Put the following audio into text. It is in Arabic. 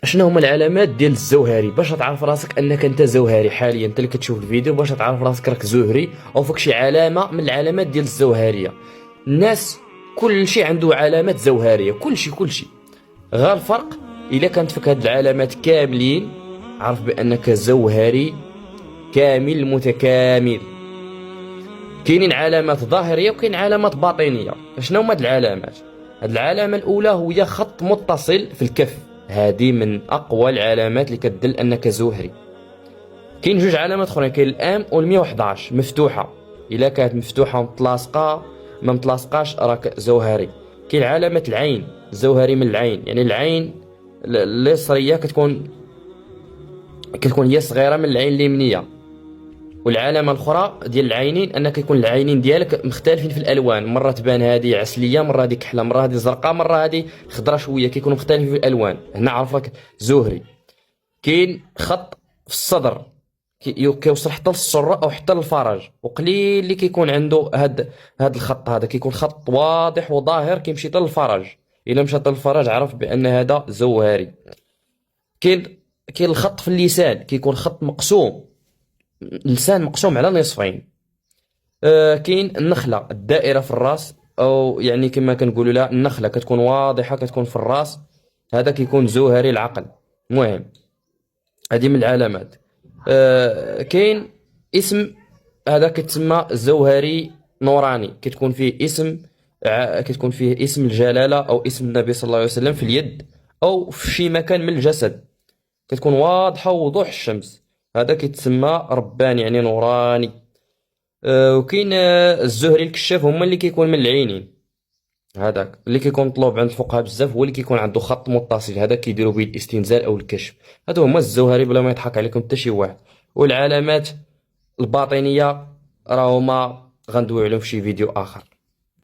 شنو هما العلامات ديال الزوهري باش تعرف راسك انك انت زوهري حاليا؟ انت اللي كتشوف الفيديو باش تعرف راسك راك زهري او فيك شي علامه من العلامات ديال الزوهريه. الناس كل شيء عنده علامات زوهريه، كل شيء غير الفرق الا كانت فيك هاد العلامات كاملين عرف بانك زوهري كامل متكامل. كاينين علامات ظاهريه وكاين علامات باطنيه. شنو هما هاد العلامات؟ هاد العلامه الاولى هي خط متصل في الكف، هذه من اقوى العلامات اللي كتدل انك زهري. كاين جوج علامات اخرين، كاين الام وال111 مفتوحه، الا كانت مفتوحه ومتلاصقه ما متلاصقاش راك زوهري. كاين علامه العين، زوهري من العين، يعني العين اليسريه كتكون هي صغيره من العين اليمنيه. والعلامه الاخرى ديال العينين انك يكون العينين ديالك مختلفين في الالوان، مره تبان هذه عسليه، مره هذه كحله، مره هذه زرقاء، مره هذه خضراء شويه، كيكونوا مختلفين في الالوان. هنا عرفك زهري. كاين خط في الصدر كيوصل حتى للسره او حتى للفرج، وقليل اللي كيكون عنده هاد الخط هذا، كيكون خط واضح وظاهر كيمشي حتى للفرج. الا مشى حتى للفرج عرف بان هذا زوهري. كاين الخط في اللسان، كيكون خط مقسوم، اللسان مقسوم على نصفين. كاين النخله، الدائره في الراس، او يعني كما كنقولوا لها النخله كتكون واضحه كتكون في الراس، هذا كيكون زهري العقل. المهم هذه من العلامات. كاين اسم، هذا كتسمى زوهري نوراني، كتكون فيه اسم الجلاله او اسم النبي صلى الله عليه وسلم في اليد او في شي مكان من الجسد، كتكون واضحه وضوح الشمس، هذا كيتسمى رباني يعني نوراني. وكاين الزهري الكشاف، هما اللي كيكون من العينين، هذاك اللي كيكون مطلوب عند الفقهاء بزاف، هو اللي كيكون عنده خط متصل، هذا كيديروا به الاستنزال او الكشف. هادو هما الزهري بلا ما يضحك عليكم حتى شي واحد. والعلامات الباطنيه راهما غندويو عليهم في شي فيديو اخر.